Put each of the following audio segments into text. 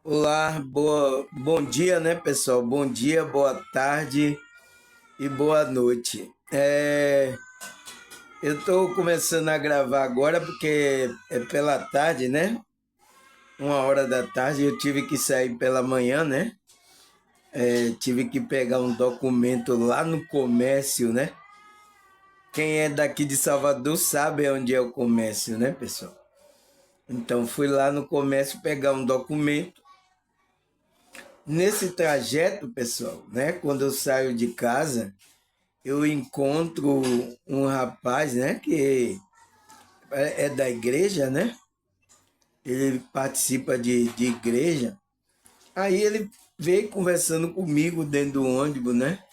Olá, bom dia, né, pessoal? Bom dia, boa tarde e boa noite. Eu estou começando a gravar agora porque é pela tarde, né? 1 hora da tarde. Eu tive que sair pela manhã, né? Tive que pegar um documento lá no comércio, né? Quem é daqui de Salvador sabe onde é o comércio, né, pessoal? Então fui lá no comércio pegar um documento. Nesse trajeto, pessoal, né? Quando eu saio de casa, eu encontro um rapaz, né, que é da igreja, né? Ele participa de igreja. Aí ele veio conversando comigo dentro do ônibus, né?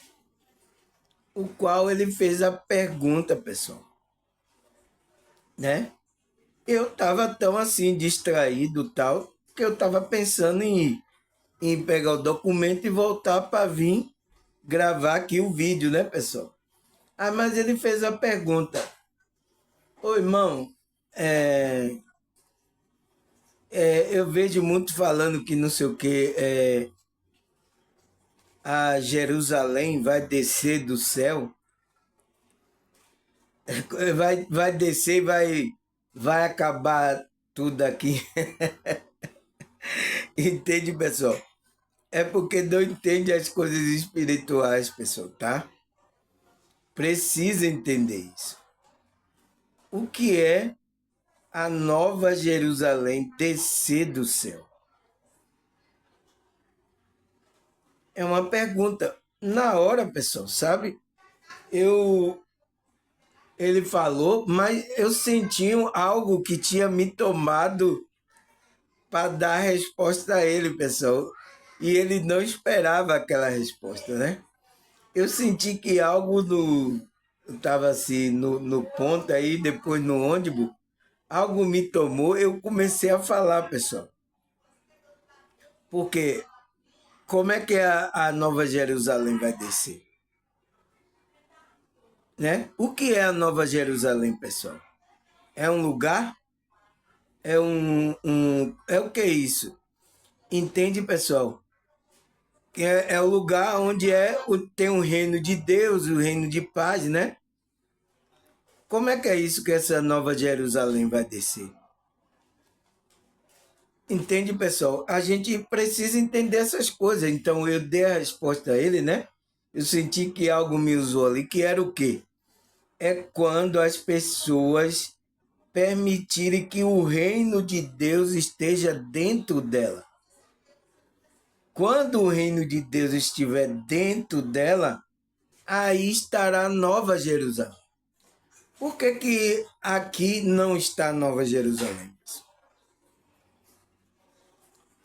O qual ele fez a pergunta, pessoal, né? Eu tava tão assim distraído tal, que eu tava pensando em pegar o documento e voltar para vir gravar aqui o vídeo, né, pessoal? Ah, mas ele fez a pergunta: Ô irmão, é, eu vejo muito falando que não sei o que, a Jerusalém vai descer do céu, vai descer e vai acabar tudo aqui. Entende, pessoal? É porque não entende as coisas espirituais, pessoal, tá? Precisa entender isso. O que é a nova Jerusalém descer do céu? É uma pergunta. Na hora, pessoal, sabe? Eu Ele falou, mas eu senti algo que tinha me tomado para dar a resposta a ele, pessoal. E ele não esperava aquela resposta, né? Eu senti que algo no. Eu estava assim no ponto aí, depois no ônibus, algo me tomou, eu comecei a falar, pessoal. Porque como é que a Nova Jerusalém vai descer? Né? O que é a Nova Jerusalém, pessoal? É um lugar? É o que é isso? Entende, pessoal? Que é o lugar onde tem o reino de Deus, o reino de paz, né? Como é que é isso que essa nova Jerusalém vai descer? Entende, pessoal? A gente precisa entender essas coisas. Então eu dei a resposta a ele, né? Eu senti que algo me usou ali, que era o quê? É quando as pessoas permitirem que o reino de Deus esteja dentro dela. Quando o reino de Deus estiver dentro dela, aí estará Nova Jerusalém. Por que, que aqui não está Nova Jerusalém?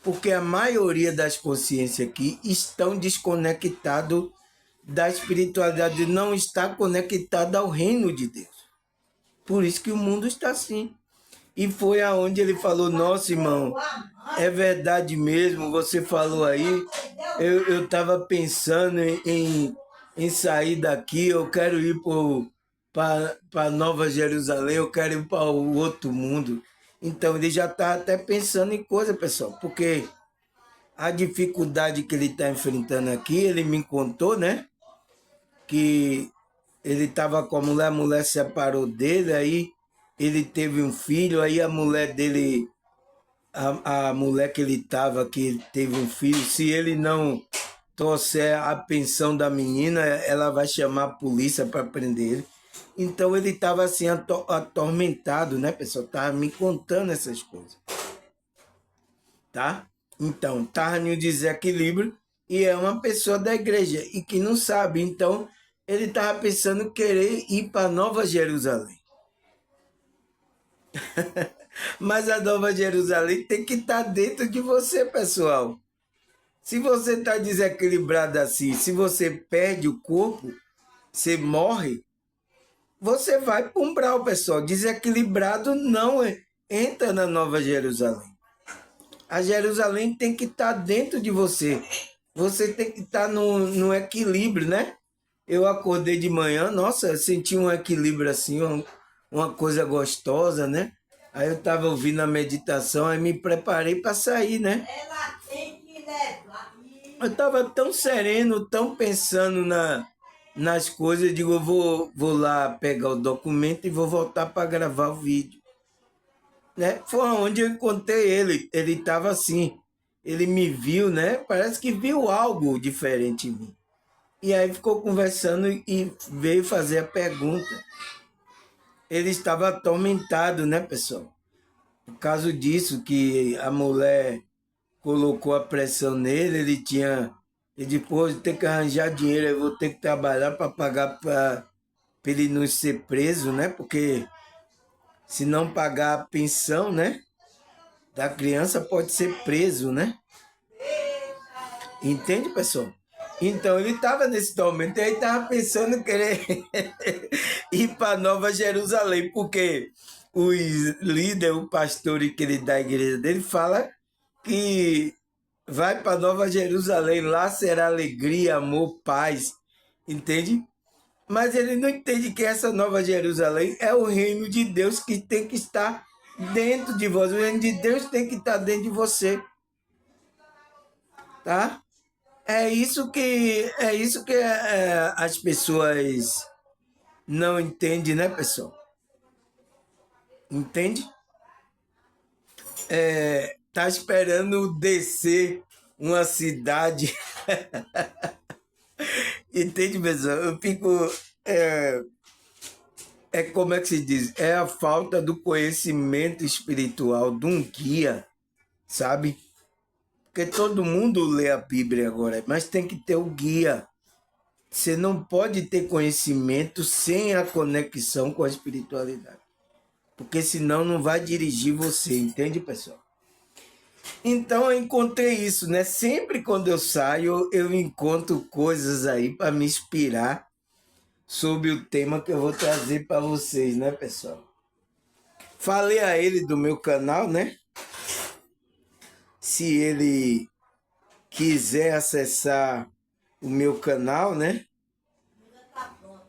Porque a maioria das consciências aqui estão desconectadas da espiritualidade, não está conectada ao reino de Deus. Por isso que o mundo está assim. E foi aonde ele falou: nossa, irmão, é verdade mesmo, você falou aí, eu estava pensando em sair daqui, eu quero ir para Nova Jerusalém, eu quero ir para o outro mundo. Então ele já está até pensando em coisa, pessoal, porque a dificuldade que ele está enfrentando aqui, ele me contou, né? Que ele estava com a mulher separou dele, aí ele teve um filho, aí a mulher dele, a mulher que ele estava, que teve um filho, se ele não trouxer a pensão da menina, ela vai chamar a polícia para prender ele. Então ele estava assim atormentado, né, pessoal? Estava me contando essas coisas, tá? Então, estava no desequilíbrio e é uma pessoa da igreja e que não sabe. Então, ele estava pensando querer ir para Nova Jerusalém. Mas a Nova Jerusalém tem que estar dentro de você, pessoal. Se você está desequilibrado assim, se você perde o corpo, você morre, você vai para um umbral, pessoal. Desequilibrado não entra na Nova Jerusalém. A Jerusalém tem que estar dentro de você. Você tem que estar no equilíbrio, né? Eu acordei de manhã, nossa, eu senti um equilíbrio assim, uma coisa gostosa, né? Aí eu estava ouvindo a meditação, aí me preparei para sair, né? Eu estava tão sereno, tão pensando nas coisas, digo, eu vou lá pegar o documento e vou voltar para gravar o vídeo. Né? Foi onde eu encontrei ele. Ele estava assim, ele me viu, né? Parece que viu algo diferente em mim. E aí ficou conversando e veio fazer a pergunta. Ele estava atormentado, né, pessoal? Por causa disso que a mulher colocou a pressão nele, ele tinha. Ele depois tem que arranjar dinheiro, eu vou ter que trabalhar para pagar para ele não ser preso, né? Porque se não pagar a pensão, né? Da criança pode ser preso, né? Entende, pessoal? Então ele estava nesse momento e aí estava pensando em querer ir para Nova Jerusalém, porque os líderes, o pastor que ele da igreja dele fala que vai para Nova Jerusalém, lá será alegria, amor, paz, entende? Mas ele não entende que essa Nova Jerusalém é o reino de Deus que tem que estar dentro de você. O reino de Deus tem que estar dentro de você, tá? É isso que as pessoas não entendem, né, pessoal? Entende? Tá esperando descer uma cidade. Entende, pessoal? Eu fico. É, como é que se diz? É a falta do conhecimento espiritual de um guia, sabe? Porque todo mundo lê a Bíblia agora, mas tem que ter o guia. Você não pode ter conhecimento sem a conexão com a espiritualidade. Porque senão não vai dirigir você, entende, pessoal? Então eu encontrei isso, né? Sempre quando eu saio, eu encontro coisas aí para me inspirar sobre o tema que eu vou trazer para vocês, né, pessoal? Falei a ele do meu canal, né? Se ele quiser acessar o meu canal, né?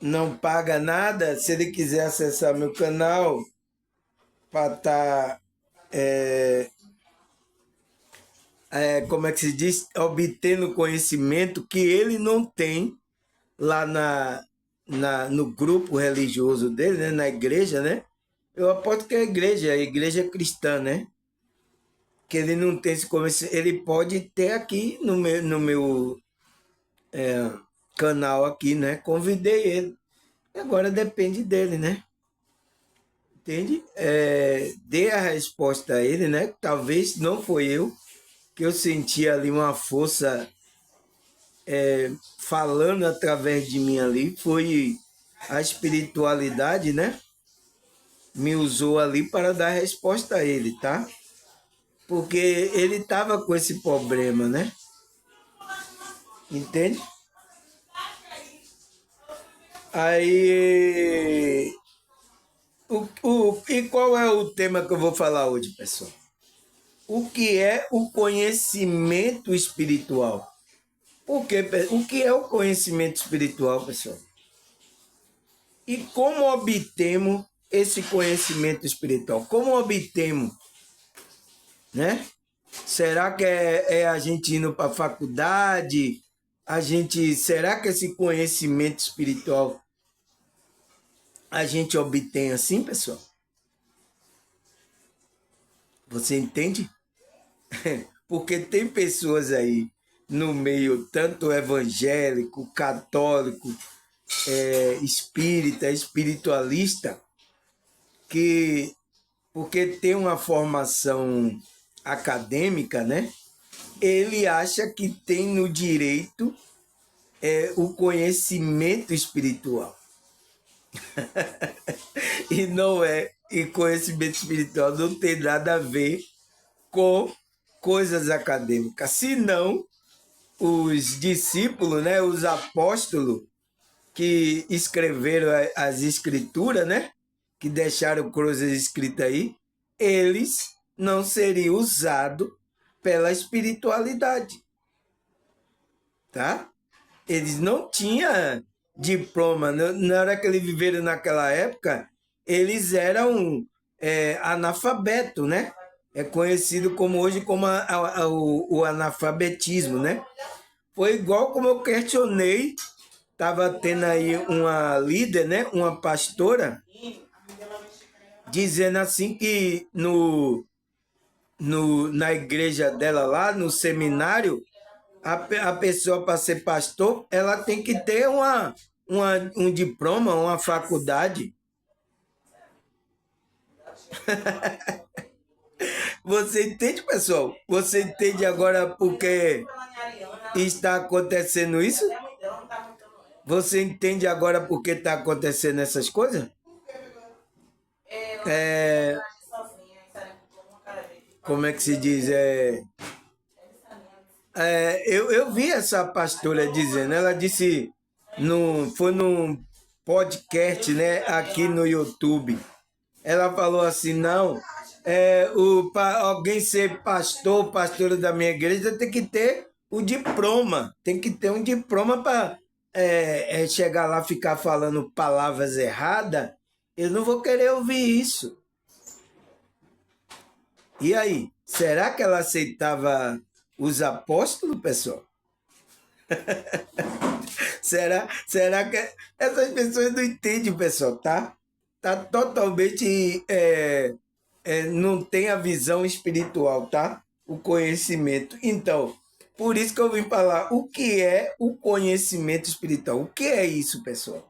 Não paga nada. Se ele quiser acessar meu canal para estar, como é que se diz? Obtendo conhecimento que ele não tem lá no grupo religioso dele, né? Na igreja, né? Eu aposto que é a igreja cristã, né? Que ele não tem esse conhecimento. Ele pode ter aqui no meu canal aqui, né? Convidei ele. Agora depende dele, né? Entende? Dê a resposta a ele, né? Talvez não foi eu, que eu senti ali uma força falando através de mim ali. Foi a espiritualidade, né? Me usou ali para dar resposta a ele, tá? Porque ele estava com esse problema, né? Entende? Aí. E qual é o tema que eu vou falar hoje, pessoal? O que é o conhecimento espiritual? O que é o conhecimento espiritual, pessoal? E como obtemos esse conhecimento espiritual? Como obtemos, né? Será que é a gente indo para a faculdade? Será que esse conhecimento espiritual a gente obtém assim, pessoal? Você entende? Porque tem pessoas aí no meio, tanto evangélico, católico, espírita, espiritualista, que porque tem uma formação acadêmica, né? Ele acha que tem no direito o conhecimento espiritual. E não é. E conhecimento espiritual não tem nada a ver com coisas acadêmicas. Senão, os discípulos, né, os apóstolos que escreveram as escrituras, né, que deixaram coisas escritas aí, eles não seriam usados pela espiritualidade, tá? Eles não tinham diploma. Na hora que eles viveram naquela época, eles eram analfabetos, né? É conhecido como hoje como o analfabetismo, né? Foi igual como eu questionei, estava tendo aí uma líder, né, uma pastora, dizendo assim que na igreja dela lá, no seminário, a pessoa para ser pastor, ela tem que ter um diploma, uma faculdade. Você entende, pessoal? Você entende agora porque está acontecendo isso? Você entende agora por que está acontecendo essas coisas? É, como é que se diz? Eu vi essa pastora dizendo, ela disse, foi num podcast, né, aqui no YouTube. Ela falou assim, não, alguém ser pastor, pastora da minha igreja, tem que ter o diploma, tem que ter um diploma para chegar lá e ficar falando palavras erradas. Eu não vou querer ouvir isso. E aí, será que ela aceitava os apóstolos, pessoal? Será que essas pessoas não entendem, pessoal, tá? Tá totalmente não tem a visão espiritual, tá? O conhecimento. Então, por isso que eu vim falar o que é o conhecimento espiritual. O que é isso, pessoal?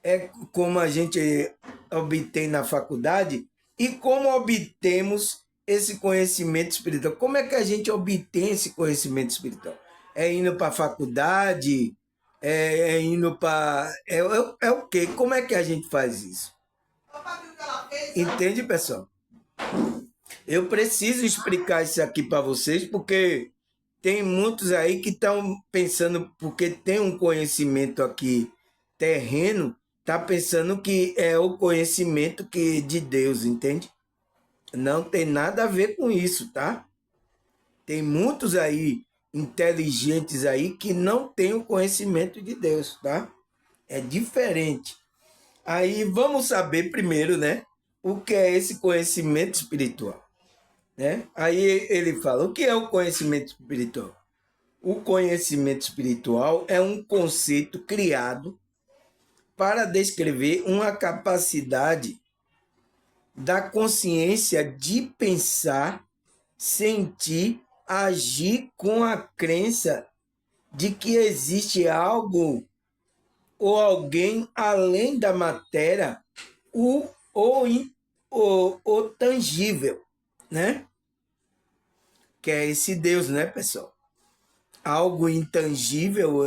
É como a gente obtém na faculdade e como obtemos esse conhecimento espiritual. Como é que a gente obtém esse conhecimento espiritual? É indo para a faculdade? É indo para... É o quê? Como é que a gente faz isso? Entende, pessoal? Eu preciso explicar isso aqui para vocês, porque tem muitos aí que estão pensando, porque tem um conhecimento aqui terreno, tá pensando que é o conhecimento que de Deus, entende? Não tem nada a ver com isso, tá? Tem muitos aí inteligentes aí que não têm o conhecimento de Deus, tá? É diferente. Aí vamos saber primeiro, né? O que é esse conhecimento espiritual, né? Aí ele fala, o que é o conhecimento espiritual? O conhecimento espiritual é um conceito criado para descrever uma capacidade da consciência de pensar, sentir, agir com a crença de que existe algo ou alguém além da matéria, o tangível, né? Que é esse Deus, né, pessoal? Algo intangível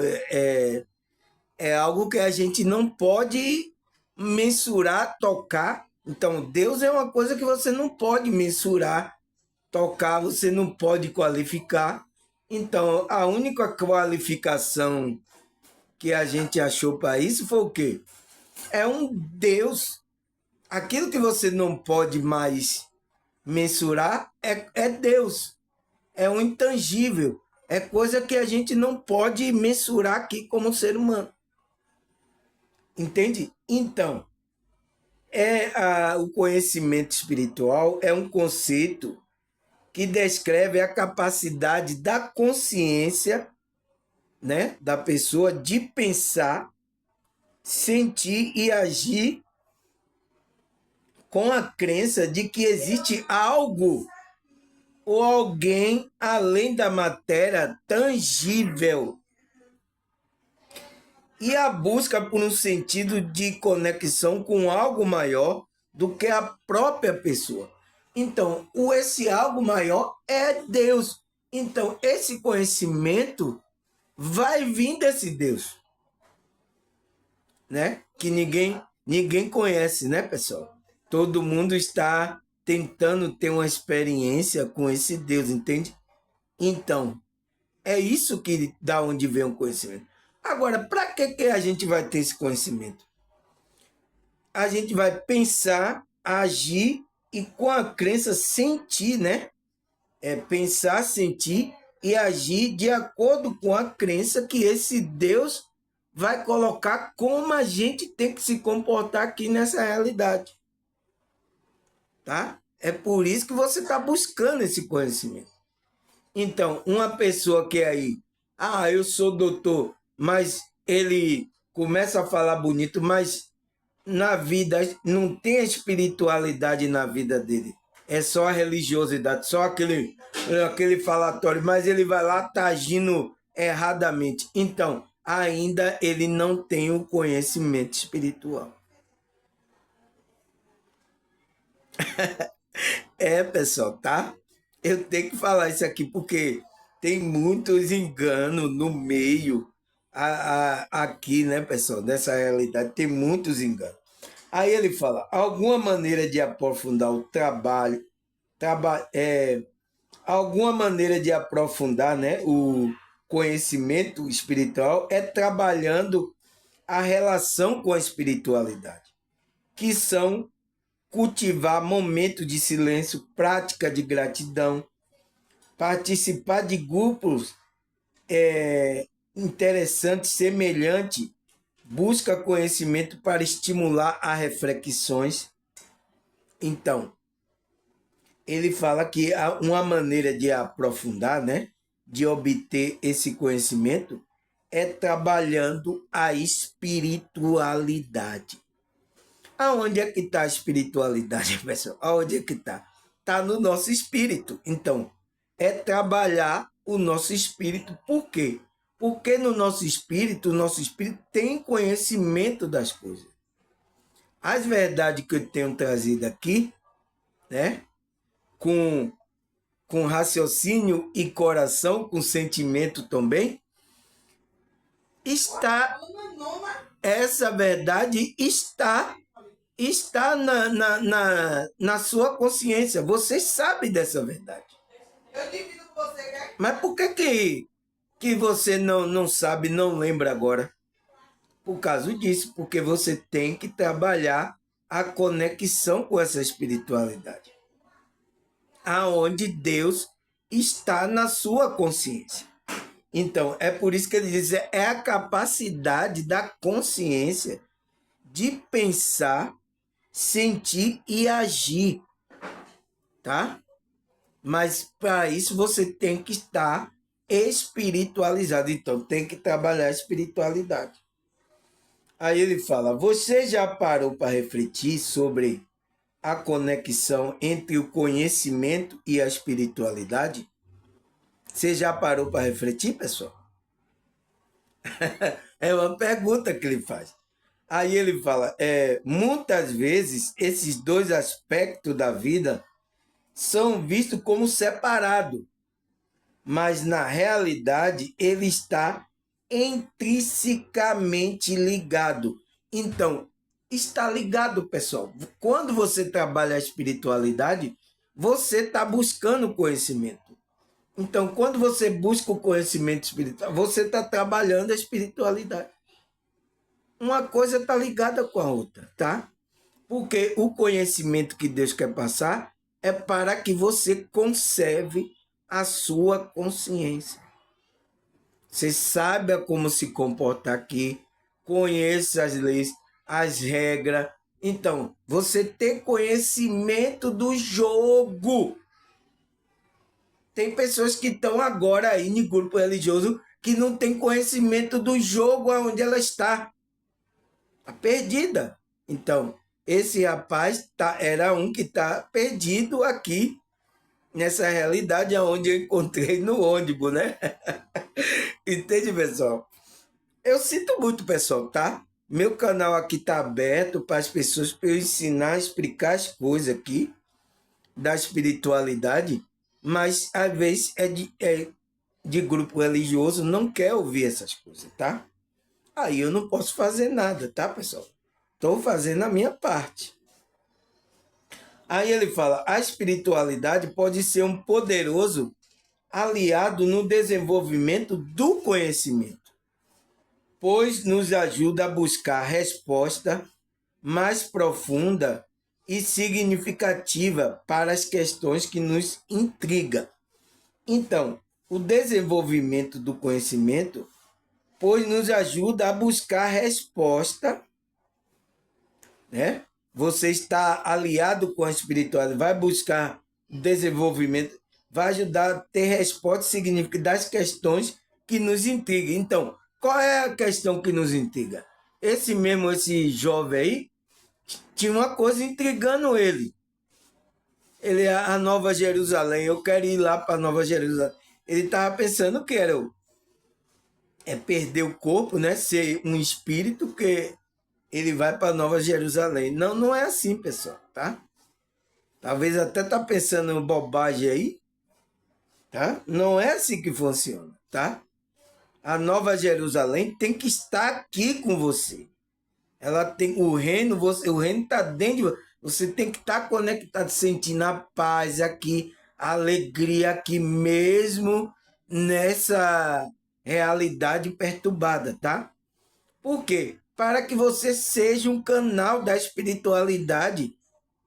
é algo que a gente não pode mensurar, tocar. Então, Deus é uma coisa que você não pode mensurar, tocar, você não pode qualificar. Então, a única qualificação que a gente achou para isso foi o quê? É um Deus. Aquilo que você não pode mais mensurar é Deus. É um intangível. É coisa que a gente não pode mensurar aqui como ser humano. Entende? Então, o conhecimento espiritual é um conceito que descreve a capacidade da consciência, né, da pessoa de pensar, sentir e agir com a crença de que existe algo ou alguém além da matéria tangível e a busca por um sentido de conexão com algo maior do que a própria pessoa. Então, esse algo maior é Deus. Então, esse conhecimento vai vir desse Deus, né? Que ninguém conhece, né, pessoal? Todo mundo está tentando ter uma experiência com esse Deus, entende? Então, é isso que dá onde vem o conhecimento. Agora, para que a gente vai ter esse conhecimento? A gente vai pensar, agir e com a crença sentir, né? Pensar, sentir e agir de acordo com a crença que esse Deus vai colocar como a gente tem que se comportar aqui nessa realidade. Tá? É por isso que você está buscando esse conhecimento. Então, uma pessoa que aí Ah, eu sou doutor, mas ele começa a falar bonito, mas na vida não tem espiritualidade na vida dele. É só a religiosidade, só aquele falatório, mas ele vai lá, tá agindo erradamente. Então, ainda ele não tem o conhecimento espiritual. É, pessoal, tá? Eu tenho que falar isso aqui porque tem muitos enganos no meio aqui, né, pessoal? Nessa realidade tem muitos enganos. Aí ele fala, alguma maneira de aprofundar o trabalho, alguma maneira de aprofundar, né, o conhecimento espiritual é trabalhando a relação com a espiritualidade, que são cultivar momentos de silêncio, prática de gratidão, participar de grupos interessantes, semelhantes, busca conhecimento para estimular as reflexões. Então, ele fala que uma maneira de aprofundar, né, de obter esse conhecimento, é trabalhando a espiritualidade. Aonde é que está a espiritualidade, pessoal? Aonde é que está? Está no nosso espírito. Então, é trabalhar o nosso espírito. Por quê? Porque no nosso espírito, o nosso espírito tem conhecimento das coisas. As verdades que eu tenho trazido aqui, né? Com raciocínio e coração, com sentimento também, essa verdade está na sua consciência. Você sabe dessa verdade. Eu divido com você, né? Mas por que você não sabe, não lembra agora? Por causa disso, porque você tem que trabalhar a conexão com essa espiritualidade. Aonde Deus está na sua consciência. Então, é por isso que ele diz, é a capacidade da consciência de pensar, sentir e agir, tá? Mas para isso você tem que estar espiritualizado, então tem que trabalhar a espiritualidade. Aí ele fala, você já parou para refletir sobre a conexão entre o conhecimento e a espiritualidade? Você já parou para refletir, pessoal? É uma pergunta que ele faz. Aí ele fala, muitas vezes esses dois aspectos da vida são vistos como separados, mas na realidade ele está intrinsecamente ligado. Então, está ligado, pessoal. Quando você trabalha a espiritualidade, você está buscando conhecimento. Então, quando você busca o conhecimento espiritual, você está trabalhando a espiritualidade. Uma coisa está ligada com a outra, tá? Porque o conhecimento que Deus quer passar é para que você conserve a sua consciência. Você saiba como se comportar aqui, conheça as leis, as regras. Então, você tem conhecimento do jogo. Tem pessoas que estão agora aí no grupo religioso que não tem conhecimento do jogo onde ela está. Está perdida. Então, esse rapaz era um que está perdido aqui, nessa realidade onde eu encontrei no ônibus, né? Entende, pessoal? Eu sinto muito, pessoal, tá? Meu canal aqui tá aberto para as pessoas, para eu ensinar, explicar as coisas aqui da espiritualidade, mas às vezes de grupo religioso não quer ouvir essas coisas, tá? Aí eu não posso fazer nada, tá, pessoal? Estou fazendo a minha parte. Aí ele fala, a espiritualidade pode ser um poderoso aliado no desenvolvimento do conhecimento, pois nos ajuda a buscar resposta mais profunda e significativa para as questões que nos intrigam. Então, o desenvolvimento do conhecimento, pois nos ajuda a buscar resposta, né? Você está aliado com a espiritualidade, vai buscar desenvolvimento, vai ajudar a ter resposta significativa das questões que nos intriga. Então, qual é a questão que nos intriga? Esse jovem aí, tinha uma coisa intrigando ele. Ele é a Nova Jerusalém, eu quero ir lá para Nova Jerusalém. Ele estava pensando que era perder o corpo, né? Ser um espírito que ele vai para Nova Jerusalém. Não, não é assim, pessoal, tá? Talvez até tá pensando bobagem aí, tá? Não é assim que funciona, tá? A Nova Jerusalém tem que estar aqui com você. Ela tem o reino está dentro de você. Você tem que estar conectado, sentindo a paz aqui, a alegria aqui mesmo nessa realidade perturbada, tá? Por quê? Para que você seja um canal da espiritualidade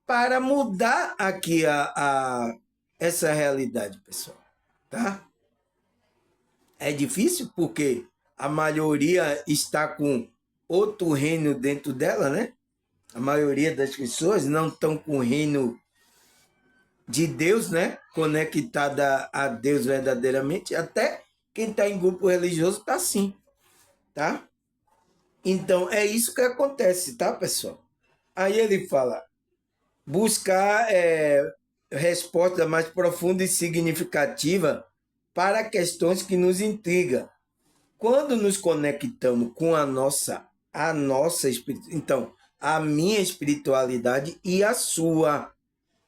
para mudar aqui essa realidade, pessoal, tá? É difícil porque a maioria está com outro reino dentro dela, né? A maioria das pessoas não estão com o reino de Deus, né? Conectada a Deus verdadeiramente. Até quem está em grupo religioso está assim, tá? Então, é isso que acontece, tá, pessoal? Aí ele fala, buscar resposta mais profunda e significativa para questões que nos intrigam. Quando nos conectamos com a nossa espiritualidade, então, a minha espiritualidade e a sua,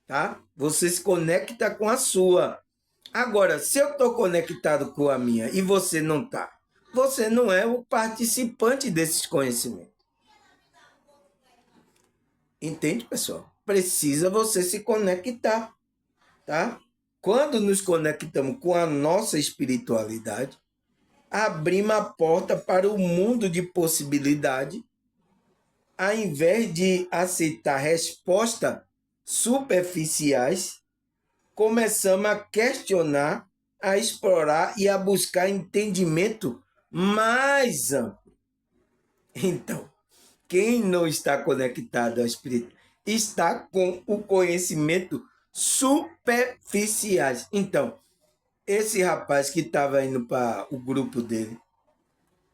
tá? Você se conecta com a sua. Agora, se eu estou conectado com a minha e você não está, você não é o participante desses conhecimentos. Entende, pessoal? Precisa você se conectar, tá? Quando nos conectamos com a nossa espiritualidade, abrimos a porta para o mundo de possibilidade, ao invés de aceitar respostas superficiais, começamos a questionar, a explorar e a buscar entendimento mais amplo. Então, quem não está conectado ao Espírito está com o conhecimento superficiais. Então, esse rapaz que estava indo para o grupo dele,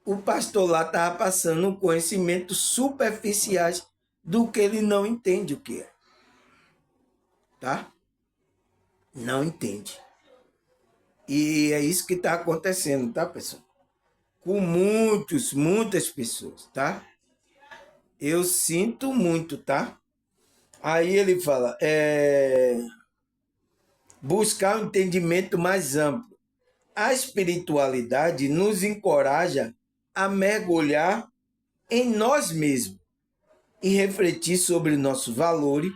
o pastor lá estava passando conhecimentos superficiais do que ele não entende o que é. Tá? Não entende. E é isso que está acontecendo, tá, pessoal? Com muitas pessoas, tá? Eu sinto muito, tá? Aí ele fala, buscar um entendimento mais amplo. A espiritualidade nos encoraja a mergulhar em nós mesmos e refletir sobre nossos valores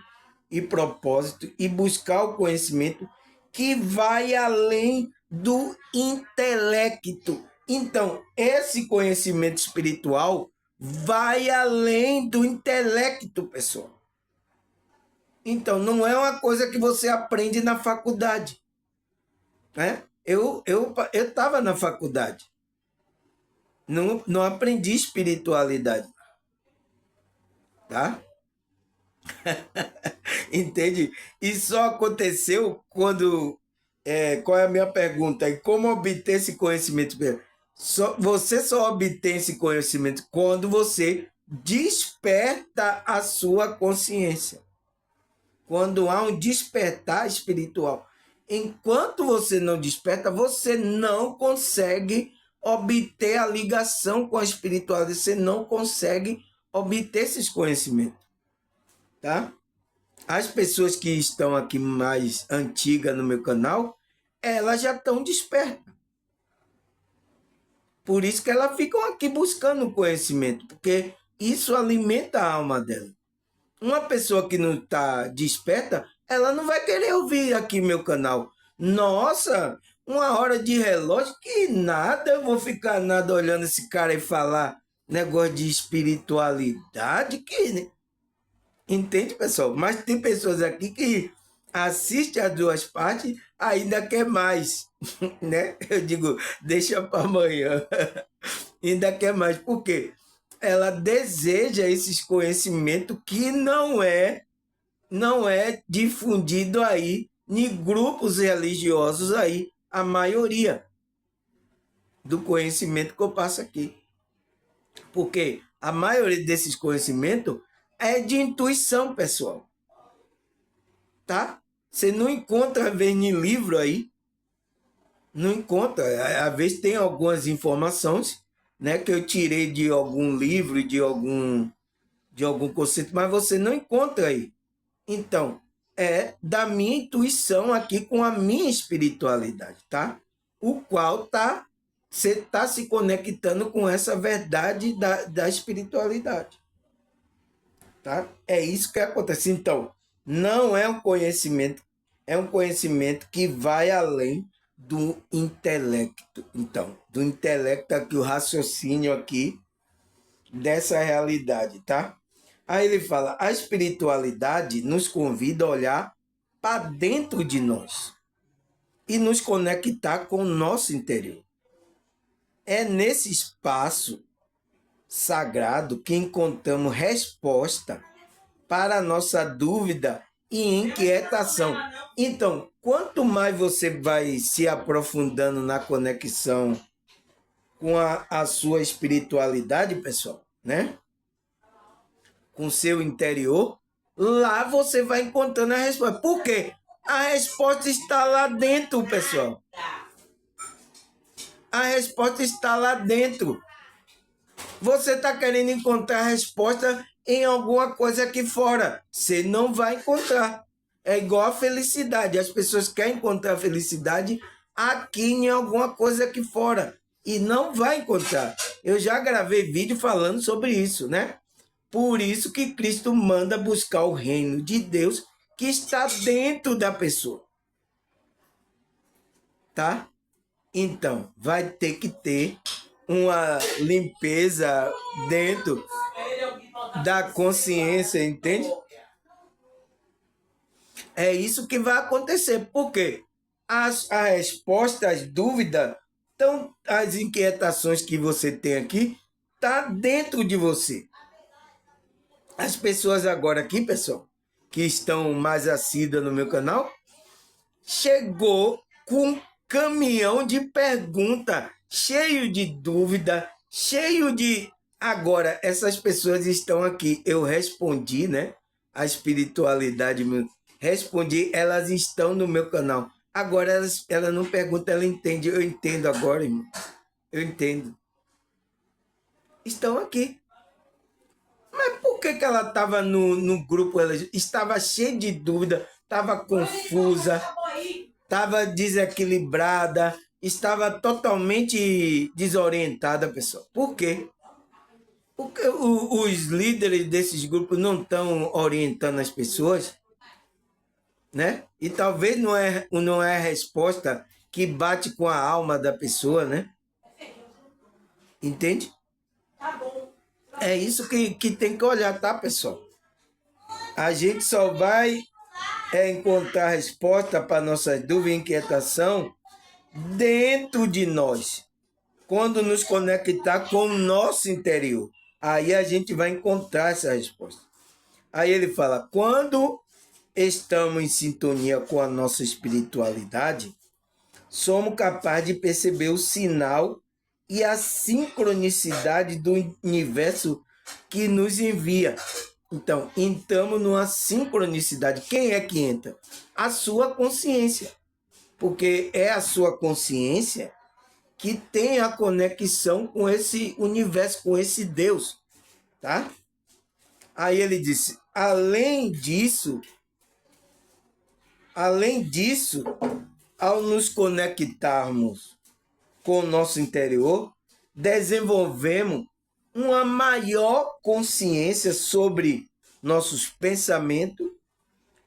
e propósito e buscar o conhecimento que vai além do intelecto. Então, esse conhecimento espiritual vai além do intelecto, pessoal. Então, não é uma coisa que você aprende na faculdade, né? Eu estava na faculdade, não aprendi espiritualidade, tá? Entende? E só aconteceu quando... qual é a minha pergunta? E como obter esse conhecimento? Você só obtém esse conhecimento quando você desperta a sua consciência. Quando há um despertar espiritual. Enquanto você não desperta, você não consegue obter a ligação com a espiritualidade. Você não consegue obter esses conhecimentos. Tá? As pessoas que estão aqui mais antigas no meu canal, elas já estão despertas. Por isso que elas ficam aqui buscando conhecimento, porque isso alimenta a alma dela. Uma pessoa que não está desperta, ela não vai querer ouvir aqui meu canal. Nossa, 1 hora de relógio, que nada, eu vou ficar nada olhando esse cara e falar negócio de espiritualidade, que... Entende, pessoal? Mas tem pessoas aqui que assistem as duas partes, ainda quer mais, né? Eu digo, deixa para amanhã. Ainda quer mais. Por quê? Ela deseja esses conhecimentos que não é difundido aí em grupos religiosos aí, a maioria. do conhecimento que eu passo aqui. Porque a maioria desses conhecimentos é de intuição, pessoal. Tá? Você não encontra, às vezes, em livro aí. Não encontra. Às vezes tem algumas informações, né, que eu tirei de algum livro, de algum conceito, mas você não encontra aí. Então, é da minha intuição aqui com a minha espiritualidade, tá? O qual você está se conectando com essa verdade da espiritualidade, tá? É isso que acontece. Então, não é um conhecimento que vai além do intelecto. Então, do intelecto aqui, o raciocínio aqui dessa realidade, tá? Aí ele fala, a espiritualidade nos convida a olhar para dentro de nós e nos conectar com o nosso interior. É nesse espaço sagrado que encontramos resposta para a nossa dúvida e inquietação. Então, quanto mais você vai se aprofundando na conexão com a sua espiritualidade, pessoal, né? Com seu interior, lá você vai encontrando a resposta. Por quê? A resposta está lá dentro, pessoal. A resposta está lá dentro. Você está querendo encontrar a resposta em alguma coisa aqui fora. Você não vai encontrar. É igual a felicidade. As pessoas querem encontrar a felicidade aqui em alguma coisa aqui fora. E não vai encontrar. Eu já gravei vídeo falando sobre isso, né? Por isso que Cristo manda buscar o reino de Deus que está dentro da pessoa. Tá? Então, vai ter que ter uma limpeza dentro da consciência, entende? É isso que vai acontecer. Por quê? A resposta às dúvidas, então, as inquietações que você tem aqui, tá dentro de você. As pessoas agora aqui, pessoal, que estão mais assíduas no meu canal, chegou com um caminhão de pergunta, cheio de dúvida, cheio de... Agora, essas pessoas estão aqui. Eu respondi, né? A espiritualidade, respondi, elas estão no meu canal. Agora, elas não perguntam, ela entende. Eu entendo agora, irmão. Eu entendo. Estão aqui. Mas por que ela estava no grupo? Ela estava cheia de dúvida, estava confusa, estava desequilibrada, estava totalmente desorientada, pessoal. Por quê? Porque os líderes desses grupos não estão orientando as pessoas, né? E talvez não é a resposta que bate com a alma da pessoa, né? Entende? É isso que tem que olhar, tá, pessoal? A gente só vai encontrar resposta para nossas dúvidas e inquietação dentro de nós, quando nos conectar com o nosso interior. Aí a gente vai encontrar essa resposta. Aí ele fala, quando estamos em sintonia com a nossa espiritualidade, somos capazes de perceber o sinal e a sincronicidade do universo que nos envia. Então, entramos numa sincronicidade. Quem é que entra? A sua consciência. Porque é a sua consciência que tem a conexão com esse universo, com esse Deus, tá? Aí ele disse, além disso, ao nos conectarmos com o nosso interior, desenvolvemos uma maior consciência sobre nossos pensamentos,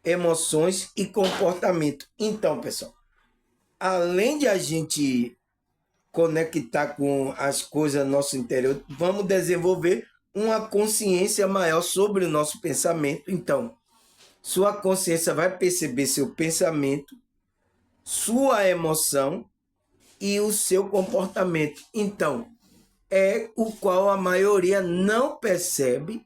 emoções e comportamento. Então, pessoal, além de a gente conectar com as coisas do nosso interior, vamos desenvolver uma consciência maior sobre o nosso pensamento. Então, sua consciência vai perceber seu pensamento, sua emoção e o seu comportamento. Então, é o qual a maioria não percebe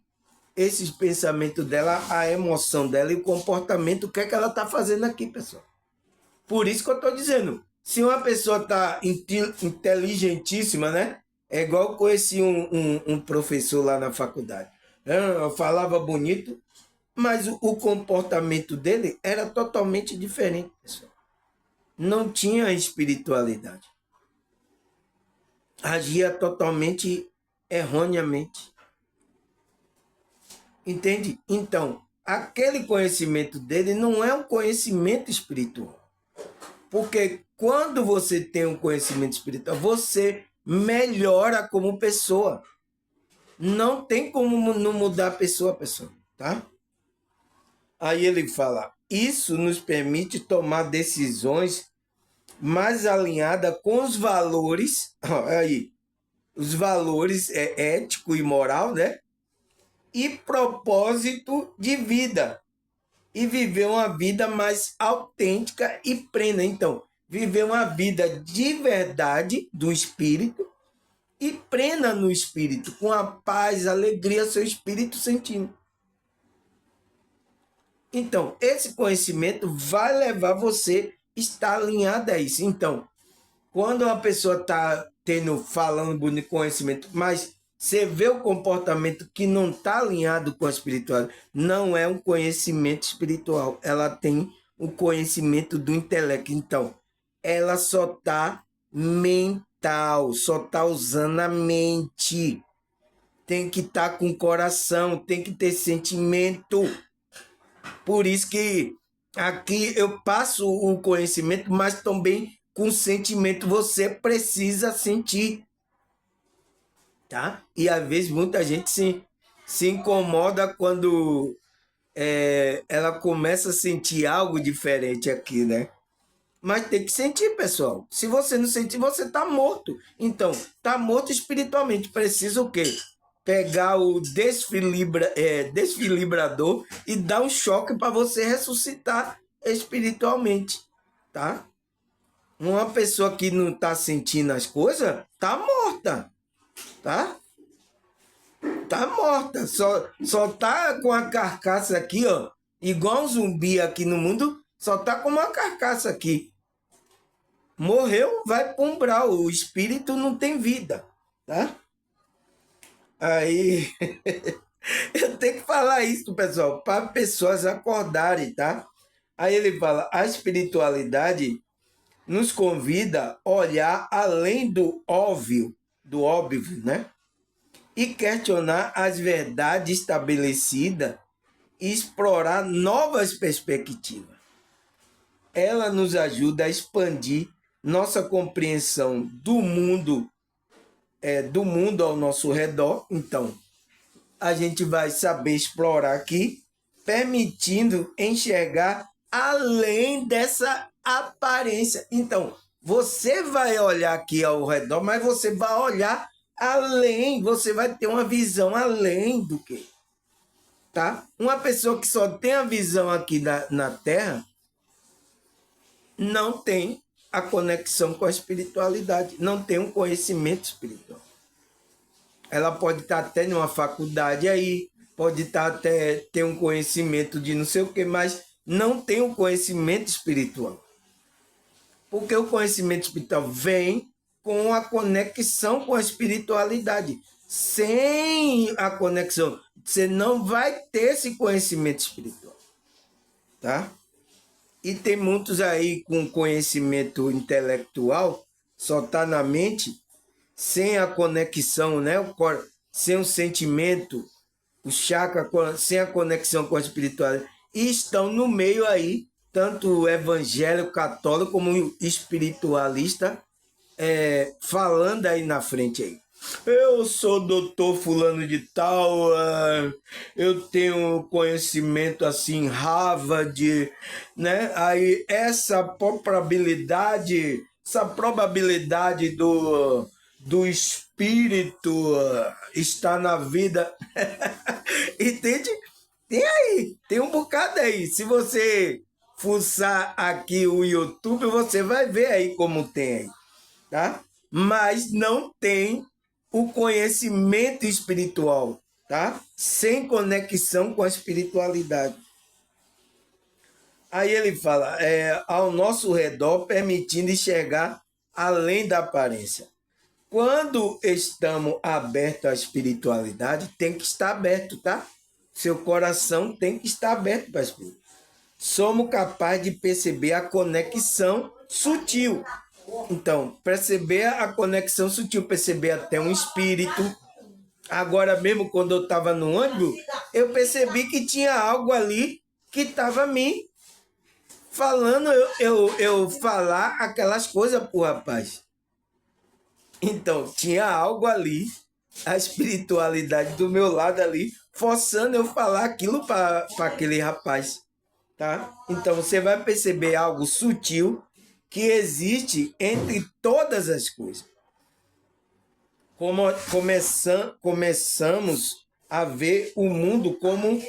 esses pensamentos dela, a emoção dela e o comportamento, o que é que ela está fazendo aqui, pessoal. Por isso que eu estou dizendo, Se uma pessoa está inteligentíssima, né? É igual eu conheci um professor lá na faculdade. Eu falava bonito, mas o comportamento dele era totalmente diferente, pessoal. Não tinha espiritualidade. Agia totalmente erroneamente. Entende? Então, aquele conhecimento dele não é um conhecimento espiritual. Porque quando você tem um conhecimento espiritual, você melhora como pessoa. Não tem como não mudar a pessoa, tá? Aí ele fala, isso nos permite tomar decisões mais alinhadas com os valores, aí, os valores ético e moral, né? E propósito de vida. E viver uma vida mais autêntica e plena. Então, viver uma vida de verdade do espírito e plena no espírito, com a paz, a alegria, seu espírito sentindo. Então, esse conhecimento vai levar você a estar alinhado a isso. Então, quando uma pessoa está falando bonito conhecimento, mas você vê o comportamento que não está alinhado com a espiritualidade, não é um conhecimento espiritual. Ela tem o conhecimento do intelecto. Então, ela só está mental, só está usando a mente. Tem que estar com o coração, tem que ter sentimento. Por isso que aqui eu passo o conhecimento, mas também com sentimento. Você precisa sentir, tá? E às vezes muita gente se incomoda quando ela começa a sentir algo diferente aqui, né? Mas tem que sentir, pessoal. Se você não sentir, você está morto. Então, está morto espiritualmente. Precisa o quê? Pegar o desfilibrador e dar um choque para você ressuscitar espiritualmente, tá? Uma pessoa que não está sentindo as coisas, tá morta, tá? Tá morta. Só tá com a carcaça aqui, ó. Igual um zumbi aqui no mundo, só tá com uma carcaça aqui. Morreu, vai para umbral. O espírito não tem vida, tá? Aí eu tenho que falar isso, pessoal, para pessoas acordarem, tá? Aí ele fala: a espiritualidade nos convida a olhar além do óbvio, né? E questionar as verdades estabelecidas e explorar novas perspectivas. Ela nos ajuda a expandir nossa compreensão do mundo ao nosso redor. Então, a gente vai saber explorar aqui, permitindo enxergar além dessa aparência. Então, você vai olhar aqui ao redor, mas você vai olhar além, você vai ter uma visão além do que, tá? Uma pessoa que só tem a visão aqui na Terra não tem a conexão com a espiritualidade, não tem um conhecimento espiritual. Ela pode estar até numa faculdade aí, pode estar até ter um conhecimento de não sei o que, mas não tem um conhecimento espiritual. Porque o conhecimento espiritual vem com a conexão com a espiritualidade. Sem a conexão, você não vai ter esse conhecimento espiritual, tá? E tem muitos aí com conhecimento intelectual, só está na mente, sem a conexão, né? Sem o sentimento, o chakra, sem a conexão com a espiritualidade. E estão no meio aí, tanto evangélico, católico, como espiritualista, falando aí na frente aí. Eu sou doutor fulano de tal, eu tenho conhecimento assim, Harvard, né? Aí essa probabilidade do espírito estar na vida, entende? Tem um bocado aí. Se você fuçar aqui o YouTube, você vai ver aí como tem aí, tá? Mas não tem o conhecimento espiritual, tá? Sem conexão com a espiritualidade. Aí ele fala, ao nosso redor, permitindo enxergar além da aparência. Quando estamos abertos à espiritualidade, tem que estar aberto, tá? Seu coração tem que estar aberto para a espiritualidade. Somos capazes de perceber a conexão sutil. Então, perceber a conexão sutil, perceber até um espírito. Agora mesmo, quando eu estava no ônibus, eu percebi que tinha algo ali que estava me falando, eu falar aquelas coisas pro rapaz. Então, tinha algo ali, a espiritualidade do meu lado ali, forçando eu falar aquilo para aquele rapaz. Tá? Então, você vai perceber algo sutil que existe entre todas as coisas. Como começamos a ver o mundo como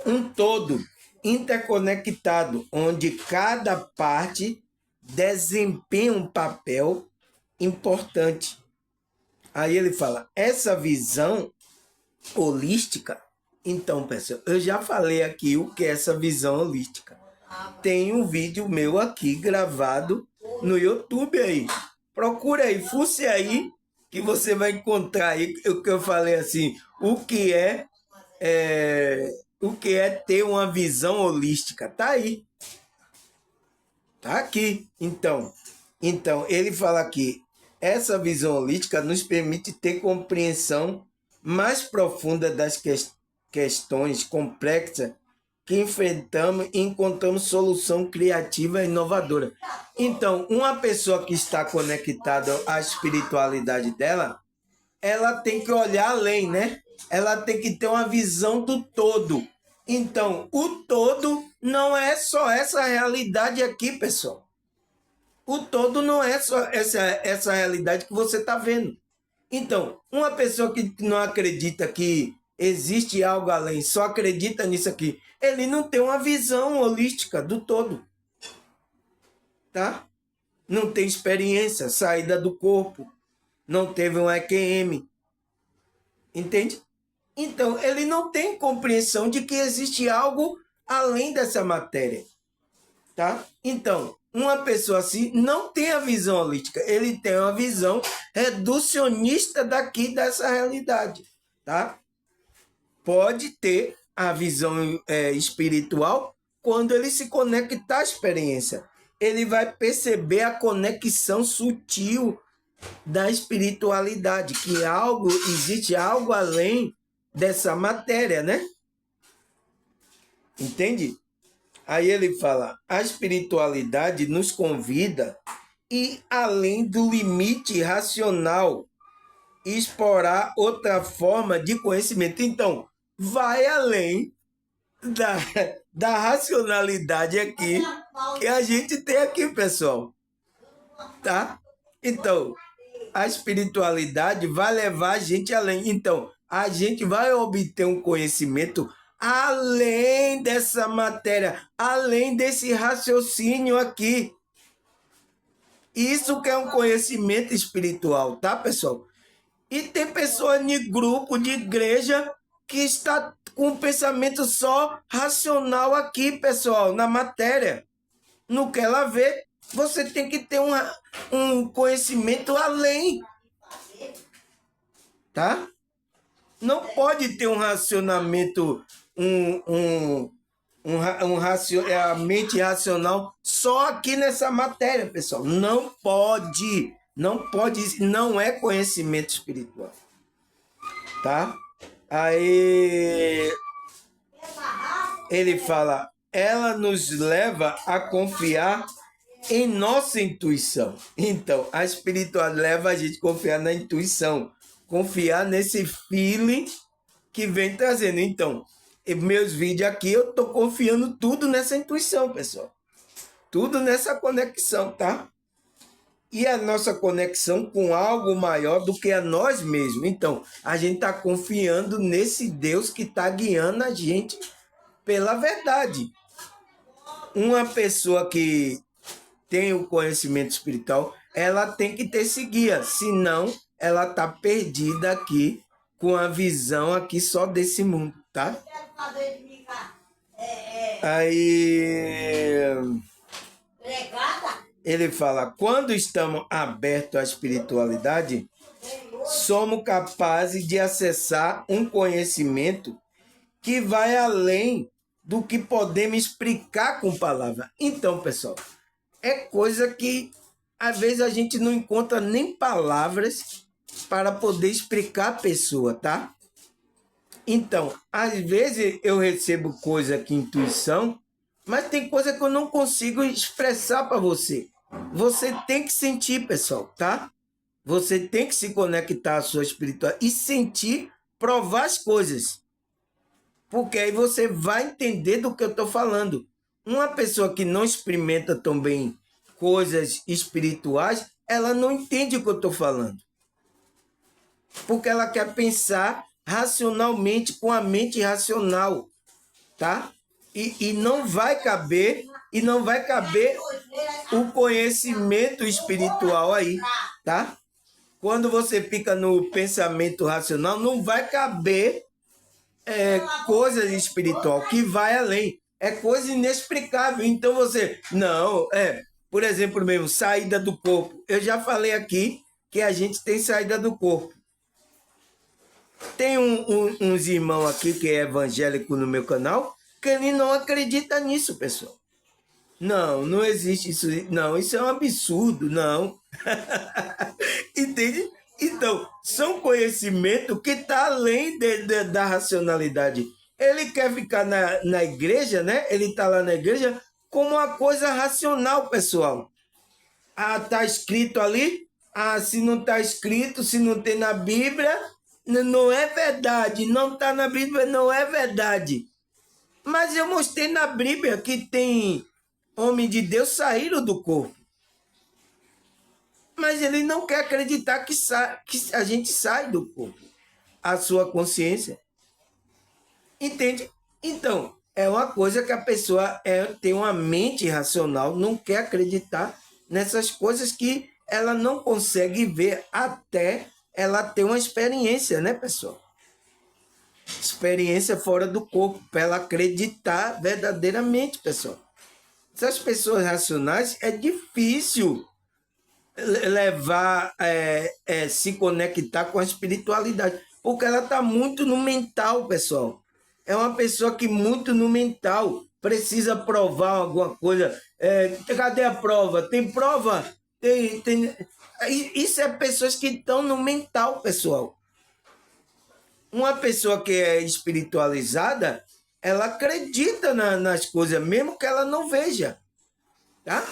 um todo, interconectado, onde cada parte desempenha um papel importante. Aí ele fala, essa visão holística. Então, pessoal, eu já falei aqui o que é essa visão holística. Tem um vídeo meu aqui gravado no YouTube aí. Procura aí, fuce aí, que você vai encontrar aí o que eu falei assim, o que é ter uma visão holística. Tá aí. Tá aqui. Então, ele fala aqui, essa visão holística nos permite ter compreensão mais profunda das questões complexas que enfrentamos e encontramos solução criativa e inovadora. Então, uma pessoa que está conectada à espiritualidade dela, ela tem que olhar além, né? Ela tem que ter uma visão do todo. Então, o todo não é só essa realidade aqui, pessoal. O todo não é só essa realidade que você está vendo. Então, uma pessoa que não acredita que existe algo além, só acredita nisso aqui, ele não tem uma visão holística do todo. Tá? Não tem experiência, saída do corpo, não teve um EQM. Entende? Então, ele não tem compreensão de que existe algo além dessa matéria. Tá? Então, uma pessoa assim não tem a visão holística, ele tem uma visão reducionista daqui dessa realidade. Tá? Pode ter a visão espiritual quando ele se conectar à experiência. Ele vai perceber a conexão sutil da espiritualidade, que existe algo além dessa matéria, né? Entende? Aí ele fala, a espiritualidade nos convida a ir além do limite racional e explorar outra forma de conhecimento. Então, vai além da racionalidade aqui que a gente tem aqui, pessoal. Tá? Então, a espiritualidade vai levar a gente além. Então, a gente vai obter um conhecimento além dessa matéria, além desse raciocínio aqui. Isso que é um conhecimento espiritual, tá, pessoal? E tem pessoas de grupo, de igreja, que está com um pensamento só racional aqui, pessoal, na matéria. No que ela vê, você tem que ter um conhecimento além. Tá? Não pode ter um racionamento, a mente racional só aqui nessa matéria, pessoal. Não pode. Não pode, não é conhecimento espiritual. Tá? Aí ele fala, ela nos leva a confiar em nossa intuição. Então, a espiritualidade leva a gente a confiar na intuição, confiar nesse feeling que vem trazendo. Então, meus vídeos aqui, eu estou confiando tudo nessa intuição, pessoal. Tudo nessa conexão, tá? E a nossa conexão com algo maior do que a nós mesmos. Então, a gente está confiando nesse Deus que está guiando a gente pela verdade. Uma pessoa que tem o conhecimento espiritual, ela tem que ter esse guia, senão ela está perdida aqui com a visão aqui só desse mundo, tá? Aí ele fala, quando estamos abertos à espiritualidade, somos capazes de acessar um conhecimento que vai além do que podemos explicar com palavras. Então, pessoal, é coisa que às vezes a gente não encontra nem palavras para poder explicar a pessoa, tá? Então, às vezes eu recebo coisa aqui, intuição, mas tem coisa que eu não consigo expressar para você. Você tem que sentir, pessoal, tá? Você tem que se conectar à sua espiritualidade e sentir, provar as coisas. Porque aí você vai entender do que eu estou falando. Uma pessoa que não experimenta também coisas espirituais, ela não entende o que eu estou falando. Porque ela quer pensar racionalmente, com a mente racional, tá? E não vai caber, o conhecimento espiritual aí, tá? Quando você fica no pensamento racional, não vai caber coisa espiritual que vai além. É coisa inexplicável. Então você, não, por exemplo mesmo, saída do corpo. Eu já falei aqui que a gente tem saída do corpo. Tem uns irmãos aqui que é evangélico no meu canal, que ele não acredita nisso, pessoal. Não, não existe isso. Não, isso é um absurdo, não. Entende? Então, são conhecimentos que estão além da racionalidade. Ele quer ficar na igreja, né? Ele está lá na igreja como uma coisa racional, pessoal. Ah, está escrito ali. Ah, se não está escrito, se não tem na Bíblia, não é verdade. Não está na Bíblia, não é verdade. Mas eu mostrei na Bíblia que tem homens de Deus saíram do corpo. Mas ele não quer acreditar que a gente sai do corpo. A sua consciência. Entende? Então, é uma coisa que a pessoa tem uma mente racional, não quer acreditar nessas coisas que ela não consegue ver até ela ter uma experiência, né, pessoal? Experiência fora do corpo, para ela acreditar verdadeiramente, pessoal. Essas pessoas racionais é difícil levar, se conectar com a espiritualidade, porque ela está muito no mental, pessoal. É uma pessoa que muito no mental precisa provar alguma coisa. Cadê a prova? Tem prova? Tem. Isso é pessoas que estão no mental, pessoal. Uma pessoa que é espiritualizada, ela acredita nas coisas, mesmo que ela não veja, tá?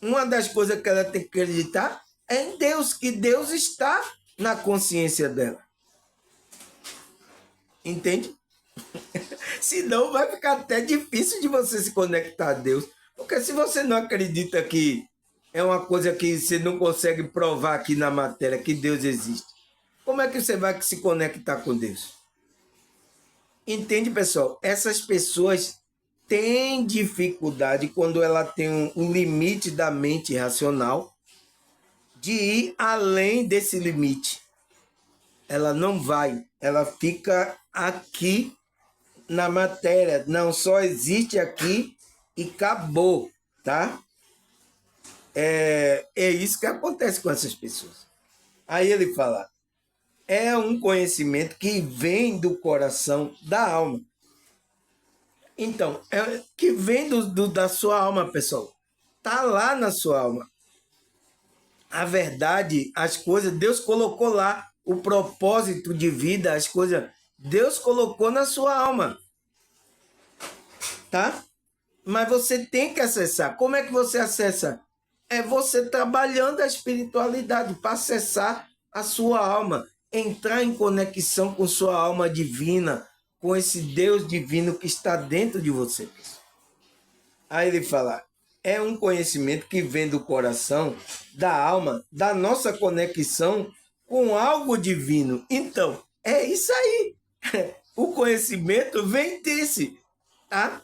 Uma das coisas que ela tem que acreditar é em Deus, que Deus está na consciência dela. Entende? Senão vai ficar até difícil de você se conectar a Deus. Porque se você não acredita que é uma coisa que você não consegue provar aqui na matéria, que Deus existe, como é que você vai se conectar com Deus? Entende, pessoal? Essas pessoas têm dificuldade quando ela tem um limite da mente racional de ir além desse limite. Ela não vai, ela fica aqui na matéria, não só existe aqui e acabou, tá? É isso que acontece com essas pessoas. Aí ele fala, é um conhecimento que vem do coração, da alma. Então, que vem da sua alma, pessoal. Tá lá na sua alma. A verdade, as coisas, Deus colocou lá. O propósito de vida, as coisas, Deus colocou na sua alma. Tá? Mas você tem que acessar. Como é que você acessa? É você trabalhando a espiritualidade para acessar a sua alma. Entrar em conexão com sua alma divina, com esse Deus divino que está dentro de você. Aí ele fala, é um conhecimento que vem do coração, da alma, da nossa conexão com algo divino. Então, é isso aí. O conhecimento vem desse, tá?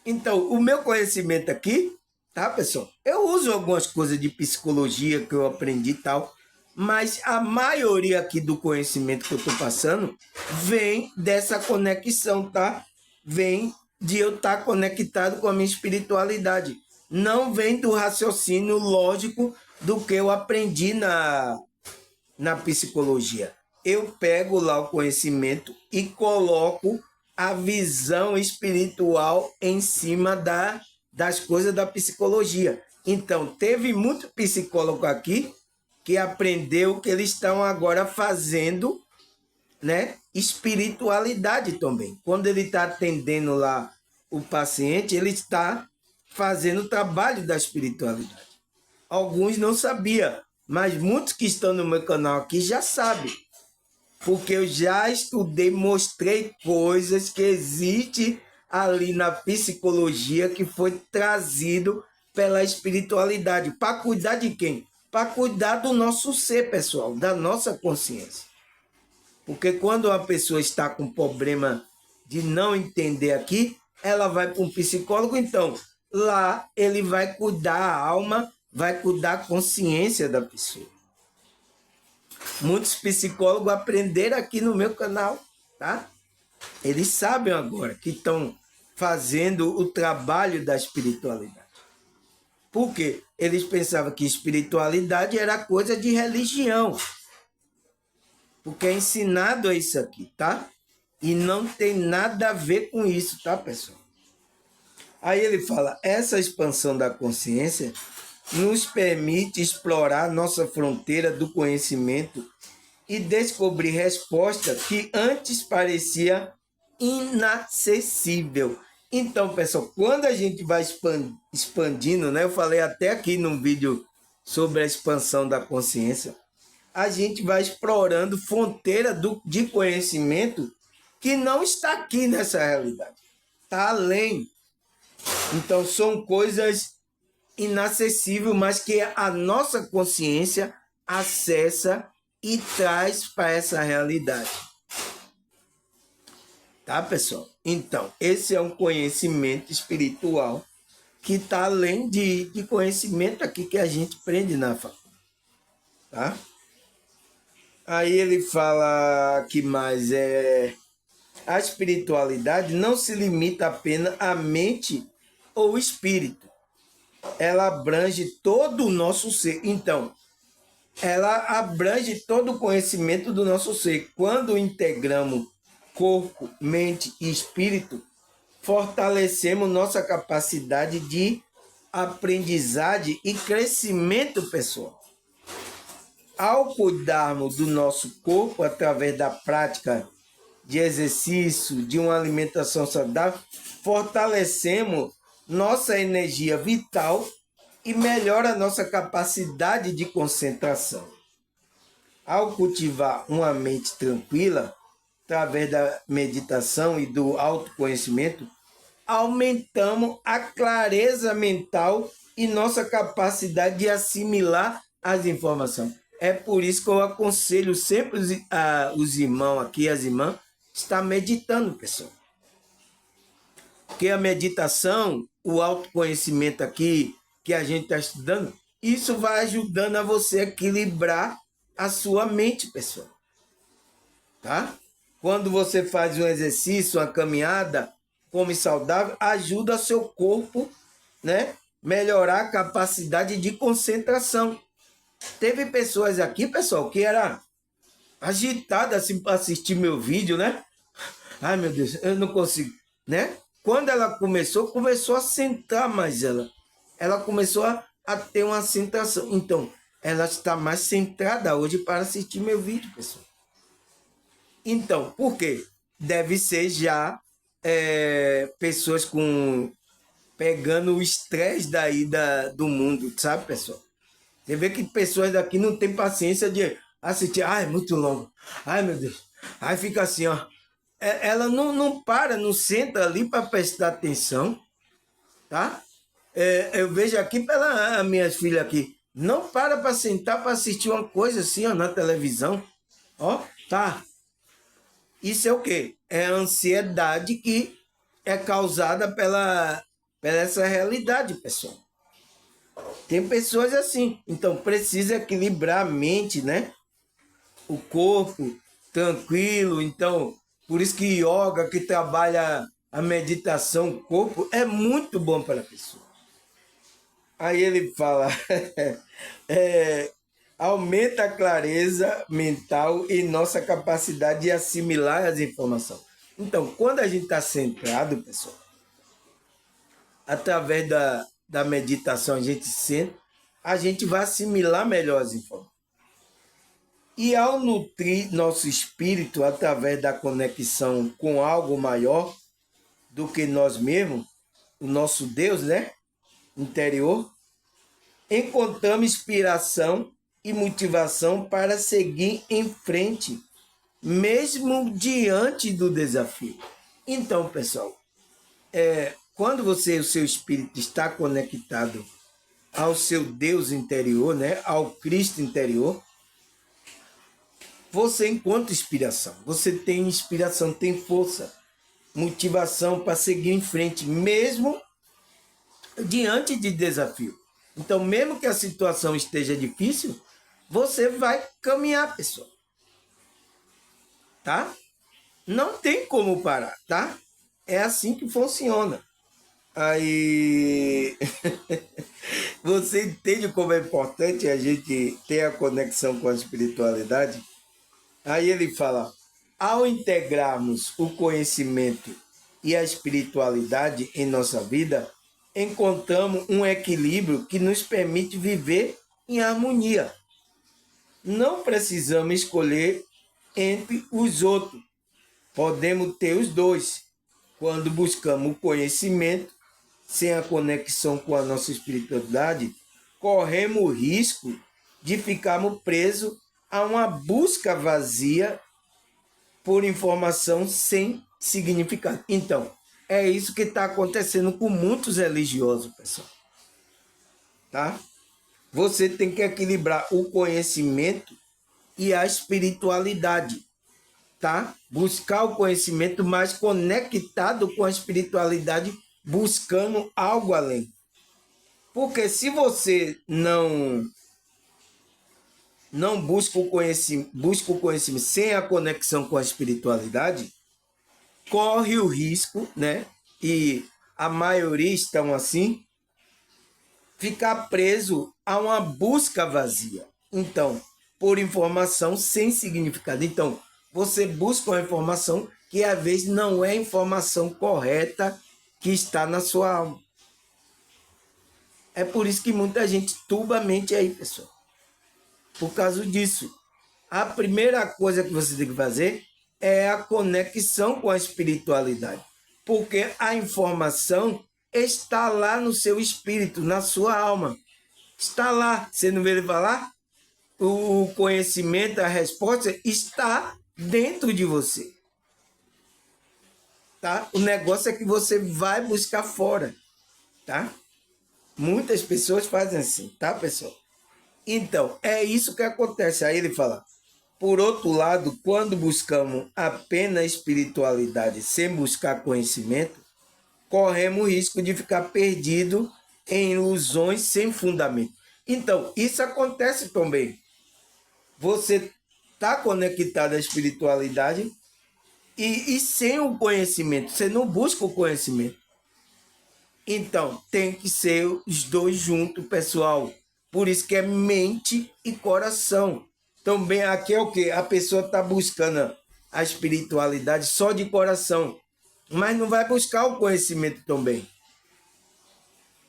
Então, o meu conhecimento aqui, tá, pessoal? Eu uso algumas coisas de psicologia que eu aprendi e tal, mas a maioria aqui do conhecimento que eu estou passando vem dessa conexão, tá? Vem de eu estar conectado com a minha espiritualidade. Não vem do raciocínio lógico do que eu aprendi na psicologia. Eu pego lá o conhecimento e coloco a visão espiritual em cima das coisas da psicologia. Então, teve muito psicólogo aqui que aprendeu que eles estão agora fazendo, né, espiritualidade também. Quando ele está atendendo lá o paciente, ele está fazendo o trabalho da espiritualidade. Alguns não sabiam, mas muitos que estão no meu canal aqui já sabem. Porque eu já estudei, mostrei coisas que existem ali na psicologia que foi trazido pela espiritualidade. Para cuidar de quem? Para cuidar do nosso ser, pessoal, da nossa consciência. Porque quando uma pessoa está com problema de não entender aqui, ela vai para um psicólogo, então lá ele vai cuidar a alma, vai cuidar a consciência da pessoa. Muitos psicólogos aprenderam aqui no meu canal, tá? Eles sabem agora que estão fazendo o trabalho da espiritualidade. Por quê? Eles pensavam que espiritualidade era coisa de religião. Porque é ensinado a isso aqui, tá? E não tem nada a ver com isso, tá, pessoal? Aí ele fala, essa expansão da consciência nos permite explorar nossa fronteira do conhecimento e descobrir resposta que antes parecia inacessível. Então, pessoal, quando a gente vai expandindo, né? Eu falei até aqui num vídeo sobre a expansão da consciência, a gente vai explorando fronteira de conhecimento que não está aqui nessa realidade. Está além. Então, são coisas inacessíveis, mas que a nossa consciência acessa e traz para essa realidade. Tá, pessoal? Então, esse é um conhecimento espiritual que está além de conhecimento aqui que a gente aprende na faculdade. Tá? Aí ele fala que mais a espiritualidade não se limita apenas à mente ou espírito. Ela abrange todo o nosso ser. Então, ela abrange todo o conhecimento do nosso ser. Quando integramos corpo, mente e espírito, fortalecemos nossa capacidade de aprendizagem e crescimento pessoal. Ao cuidarmos do nosso corpo através da prática de exercício, de uma alimentação saudável, fortalecemos nossa energia vital e melhora nossa capacidade de concentração. Ao cultivar uma mente tranquila, através da meditação e do autoconhecimento, aumentamos a clareza mental e nossa capacidade de assimilar as informações. É por isso que eu aconselho sempre os irmãos aqui, as irmãs, estar meditando, pessoal. Porque a meditação, o autoconhecimento aqui, que a gente está estudando, isso vai ajudando a você equilibrar a sua mente, pessoal. Tá? Quando você faz um exercício, uma caminhada, come saudável, ajuda seu corpo, né, melhorar a capacidade de concentração. Teve pessoas aqui, pessoal, que era agitada assim para assistir meu vídeo, né? Ai, meu Deus, eu não consigo, né? Quando ela começou a sentar mais ela começou a ter uma centração. Então, ela está mais centrada hoje para assistir meu vídeo, pessoal. Então, por quê? Deve ser já pessoas pegando o estresse do mundo, sabe, pessoal? Você vê que pessoas daqui não têm paciência de assistir. Ai, é muito longo. Ai, meu Deus. Aí fica assim, ó. Ela não para, não senta ali para prestar atenção, tá? Eu vejo aqui pelas minhas filhas aqui. Não para sentar para assistir uma coisa assim, ó, na televisão. Ó, tá. Isso é o quê? É a ansiedade que é causada pela essa realidade, pessoal. Tem pessoas assim. Então, precisa equilibrar a mente, né? O corpo tranquilo. Então, por isso que yoga, que trabalha a meditação, o corpo, é muito bom para a pessoa. Aí ele fala, aumenta a clareza mental e nossa capacidade de assimilar as informações. Então, quando a gente está centrado, pessoal, através da meditação, a gente sente, a gente vai assimilar melhor as informações. E ao nutrir nosso espírito através da conexão com algo maior do que nós mesmos, o nosso Deus, né? Interior, encontramos inspiração e motivação para seguir em frente, mesmo diante do desafio. Então, pessoal, quando o seu espírito está conectado ao seu Deus interior, né, ao Cristo interior, você encontra inspiração. Você tem inspiração, tem força, motivação para seguir em frente, mesmo diante de desafio. Então, mesmo que a situação esteja difícil, você vai caminhar, pessoal. Tá? Não tem como parar, tá? É assim que funciona. Aí você entende como é importante a gente ter a conexão com a espiritualidade? Aí ele fala, ao integrarmos o conhecimento e a espiritualidade em nossa vida, encontramos um equilíbrio que nos permite viver em harmonia. Não precisamos escolher entre os outros. Podemos ter os dois. Quando buscamos o conhecimento, sem a conexão com a nossa espiritualidade, corremos o risco de ficarmos presos a uma busca vazia por informação sem significado. Então, é isso que está acontecendo com muitos religiosos, pessoal. Tá? Você tem que equilibrar o conhecimento e a espiritualidade, tá? Buscar o conhecimento, mas conectado com a espiritualidade, buscando algo além. Porque se você não busca o conhecimento sem a conexão com a espiritualidade, corre o risco, né? E a maioria estão assim, ficar preso a uma busca vazia. Então, por informação sem significado. Então, você busca uma informação que às vezes não é a informação correta que está na sua alma. É por isso que muita gente turba a mente aí, pessoal. Por causa disso. A primeira coisa que você tem que fazer é a conexão com a espiritualidade. Porque a informação está lá no seu espírito, na sua alma. Está lá. Você não vê ele falar? O conhecimento, a resposta está dentro de você. Tá? O negócio é que você vai buscar fora. Tá? Muitas pessoas fazem assim, tá, pessoal? Então, é isso que acontece. Aí ele fala, por outro lado, quando buscamos apenas espiritualidade sem buscar conhecimento, corremos o risco de ficar perdido em ilusões sem fundamento. Então, isso acontece também. Você está conectado à espiritualidade e sem o conhecimento. Você não busca o conhecimento. Então, tem que ser os dois juntos, pessoal. Por isso que é mente e coração. Também aqui é o quê? A pessoa está buscando a espiritualidade só de coração, mas não vai buscar o conhecimento também.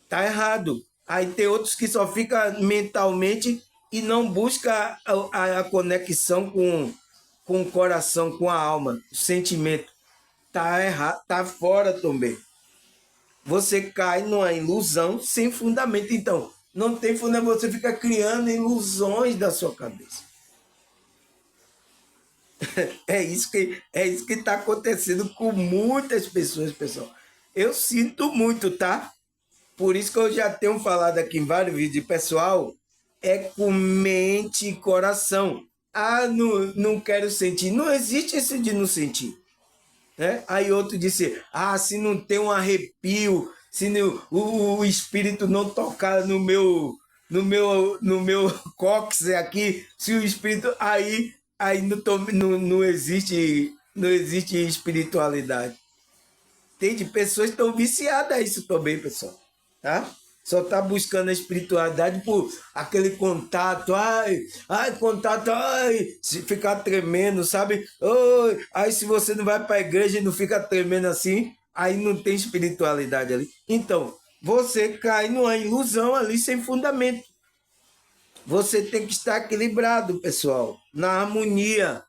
Tá errado. Aí tem outros que só ficam mentalmente e não busca a conexão com o coração, com a alma, o sentimento. Tá errado, tá fora também. Você cai numa ilusão sem fundamento. Então, não tem fundamento, você fica criando ilusões da sua cabeça. É isso que está acontecendo com muitas pessoas, pessoal. Eu sinto muito, tá? Por isso que eu já tenho falado aqui em vários vídeos, pessoal, é com mente e coração. Ah, não quero sentir. Não existe isso de não sentir. Né? Aí outro disse, se não tem um arrepio, se o espírito não tocar no meu cóccix aqui, se o espírito aí não existe espiritualidade. Entende? Pessoas estão viciadas a isso também, pessoal. Tá? Só tá buscando a espiritualidade por aquele contato, contato, se ficar tremendo, sabe? Aí se você não vai para a igreja e não fica tremendo assim, aí não tem espiritualidade ali. Então, você cai numa ilusão ali sem fundamento. Você tem que estar equilibrado, pessoal, na harmonia.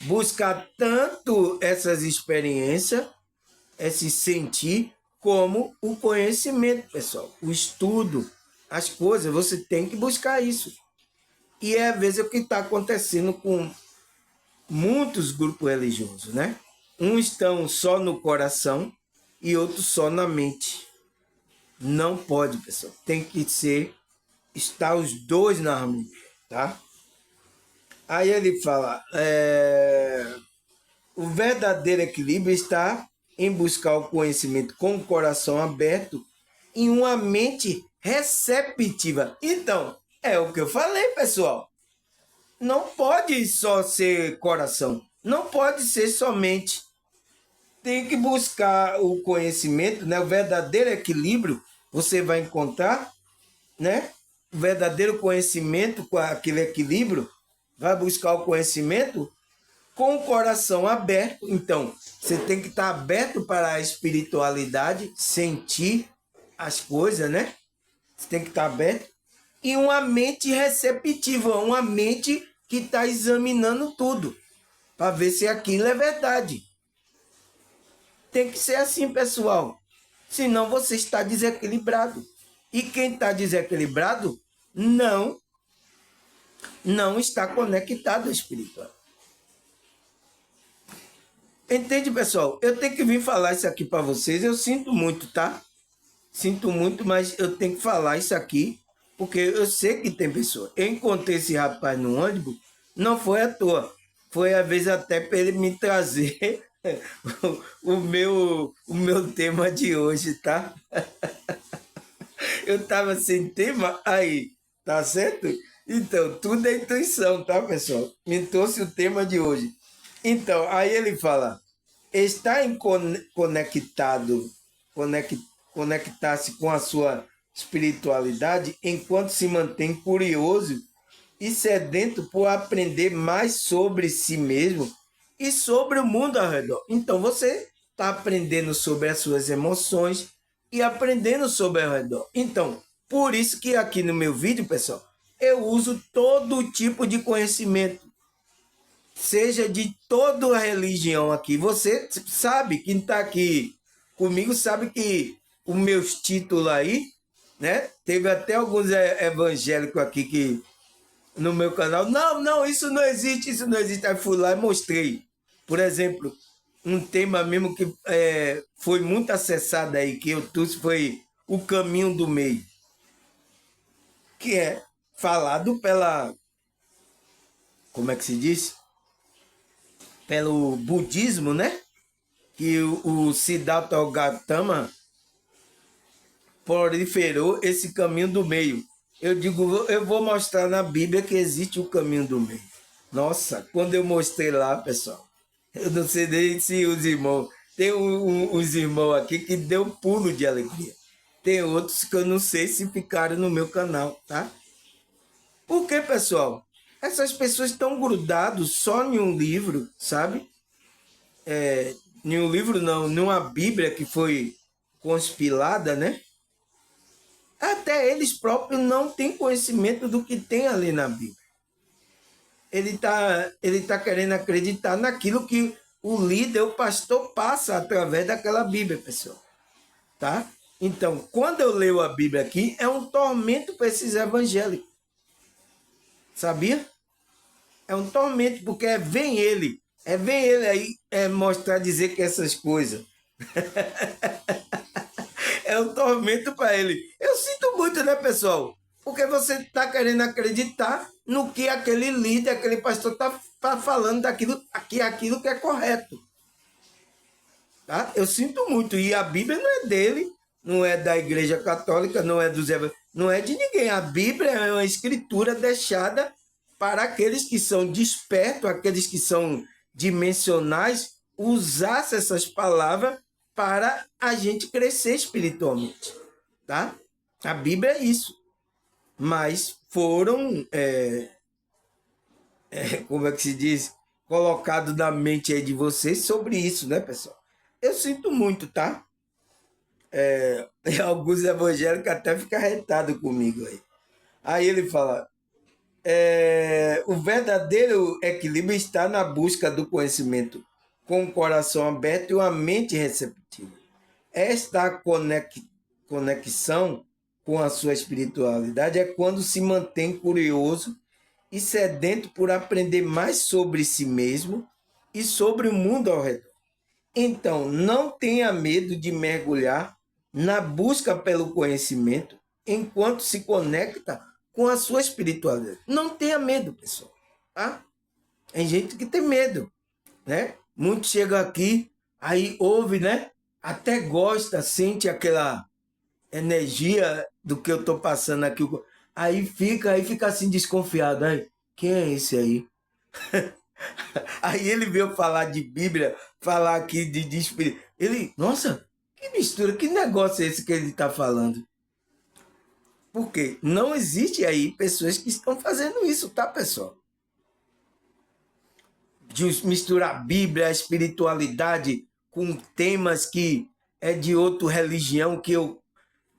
Buscar tanto essas experiências, esse sentir, como o conhecimento, pessoal. O estudo, as coisas, você tem que buscar isso. E às vezes é o que está acontecendo com muitos grupos religiosos, né? Uns estão só no coração e outros só na mente. Não pode, pessoal. Tem que estar os dois na harmonia, tá? Aí ele fala, o verdadeiro equilíbrio está em buscar o conhecimento com o coração aberto e uma mente receptiva. Então, é o que eu falei, pessoal. Não pode só ser coração, não pode ser somente. Tem que buscar o conhecimento, né? O verdadeiro equilíbrio você vai encontrar, né? O verdadeiro conhecimento com aquele equilíbrio, vai buscar o conhecimento com o coração aberto. Então, você tem que estar aberto para a espiritualidade, sentir as coisas, né? Você tem que estar aberto. E uma mente receptiva, uma mente que está examinando tudo, para ver se aquilo é verdade. Tem que ser assim, pessoal. Senão você está desequilibrado. E quem está desequilibrado não está conectado ao espiritual. Entende, pessoal? Eu tenho que vir falar isso aqui para vocês. Eu sinto muito, tá? Sinto muito, mas eu tenho que falar isso aqui, porque eu sei que tem pessoa. Eu encontrei esse rapaz no ônibus, não foi à toa. Foi, às vezes, até para ele me trazer o meu tema de hoje, tá? Eu estava sem tema, aí, tá certo? Então, tudo é intuição, tá, pessoal? Me trouxe o tema de hoje. Então, aí ele fala, está conectar-se com a sua espiritualidade enquanto se mantém curioso e sedento por aprender mais sobre si mesmo e sobre o mundo ao redor. Então, você está aprendendo sobre as suas emoções e aprendendo sobre ao redor. Então, por isso que aqui no meu vídeo, pessoal, eu uso todo tipo de conhecimento, seja de toda a religião aqui. Você sabe, quem está aqui comigo sabe que os meus títulos aí, né? Teve até alguns evangélicos aqui que no meu canal, não, isso não existe, isso não existe. Aí fui lá e mostrei. Por exemplo, um tema mesmo que foi muito acessado aí, que eu trouxe, foi o caminho do meio, que é falado pela, como é que se diz? Pelo budismo, né? Que o Siddhartha Gautama proliferou esse caminho do meio. Eu digo, eu vou mostrar na Bíblia que existe o caminho do meio. Nossa, quando eu mostrei lá, pessoal, eu não sei nem se os irmãos... Tem uns irmãos aqui que deu pulo de alegria. Tem outros que eu não sei se ficaram no meu canal, tá? Por que, pessoal? Essas pessoas estão grudadas só em um livro, sabe? Em um livro não, numa Bíblia que foi conspilada, né? Até eles próprios não têm conhecimento do que tem ali na Bíblia. Ele tá querendo acreditar naquilo que o líder, o pastor, passa através daquela Bíblia, pessoal. Tá? Então, quando eu leio a Bíblia aqui, é um tormento para esses evangélicos. Sabia? É um tormento, porque vem ele aí mostrar, dizer que essas coisas. É um tormento para ele. Eu sinto muito, né, pessoal? Porque você está querendo acreditar no que aquele líder, aquele pastor está falando daquilo aquilo que é correto. Tá? Eu sinto muito. E a Bíblia não é dele, não é da Igreja Católica, não é dos evangélicos, não é de ninguém. A Bíblia é uma escritura deixada para aqueles que são despertos, aqueles que são dimensionais, usasse essas palavras para a gente crescer espiritualmente, tá? A Bíblia é isso. Mas foram, como é que se diz, colocado na mente aí de vocês sobre isso, né, pessoal? Eu sinto muito, tá? E alguns evangélicos até ficam arretados comigo aí. Aí ele fala, o verdadeiro equilíbrio está na busca do conhecimento com o coração aberto e uma mente receptiva. Esta conexão com a sua espiritualidade é quando se mantém curioso e sedento por aprender mais sobre si mesmo e sobre o mundo ao redor. Então, não tenha medo de mergulhar na busca pelo conhecimento enquanto se conecta com a sua espiritualidade. Não tenha medo, pessoal. Tá? Tem gente que tem medo, né? Muitos chegam aqui, aí ouve, né? Até gosta, sente aquela energia do que eu estou passando aqui. Aí fica assim desconfiado. Aí, quem é esse aí? Aí ele veio falar de Bíblia, falar aqui de Espírito. Ele, nossa, que mistura, que negócio é esse que ele está falando? Porque não existe aí pessoas que estão fazendo isso, tá, pessoal? De misturar a Bíblia, a espiritualidade com temas que é de outra religião que eu...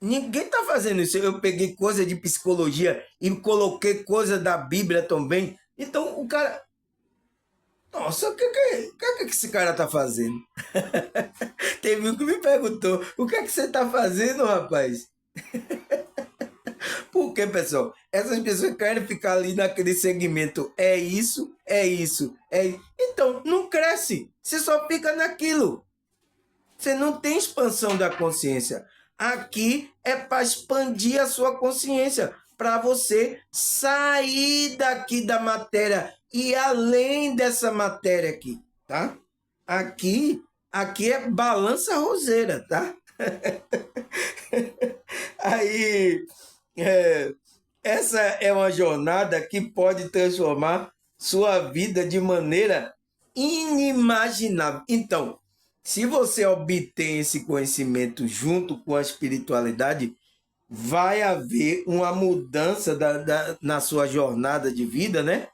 Ninguém está fazendo isso. Eu peguei coisa de psicologia e coloquei coisa da Bíblia também. Então o cara... Nossa, o que esse cara tá fazendo? Teve um que me perguntou, o que é que você tá fazendo, rapaz? Porque, pessoal, essas pessoas querem ficar ali naquele segmento. É isso, é isso, é isso. Então, não cresce. Você só fica naquilo. Você não tem expansão da consciência. Aqui é para expandir a sua consciência, para você sair daqui da matéria e além dessa matéria aqui, tá? Aqui é balança roseira, tá? Aí, essa é uma jornada que pode transformar sua vida de maneira inimaginável. Então, se você obtém esse conhecimento junto com a espiritualidade, vai haver uma mudança na sua jornada de vida, né?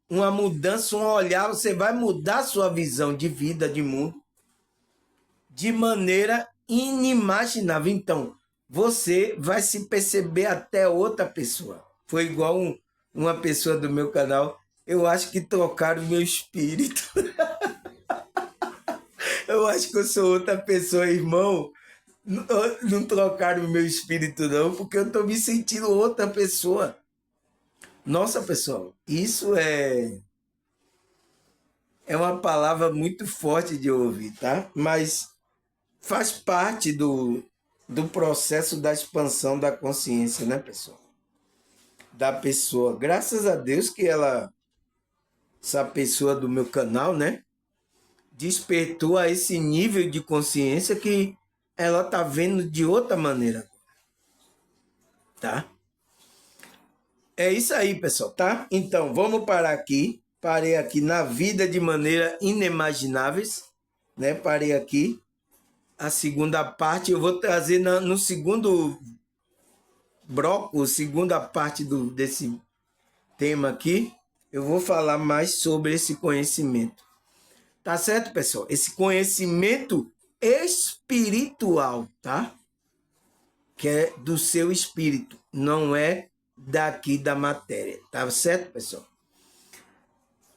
Uma mudança, um olhar, você vai mudar sua visão de vida, de mundo, de maneira inimaginável. Então, você vai se perceber até outra pessoa. Foi igual uma pessoa do meu canal, eu acho que trocaram o meu espírito. Eu acho que eu sou outra pessoa, irmão. Não trocaram o meu espírito, não, porque eu estou me sentindo outra pessoa. Nossa, pessoal, isso é uma palavra muito forte de ouvir, tá? Mas faz parte do processo da expansão da consciência, né, pessoal? Da pessoa. Graças a Deus que essa pessoa do meu canal, né, despertou a esse nível de consciência que ela tá vendo de outra maneira, tá? É isso aí, pessoal, tá? Então, vamos parar aqui. Parei aqui na vida de maneira inimagináveis, né? Parei aqui. A segunda parte eu vou trazer no segundo bloco, segunda parte desse tema aqui. Eu vou falar mais sobre esse conhecimento. Tá certo, pessoal? Esse conhecimento espiritual, tá? Que é do seu espírito, não é daqui da matéria. Tá certo, pessoal?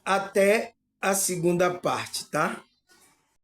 Até a segunda parte, tá?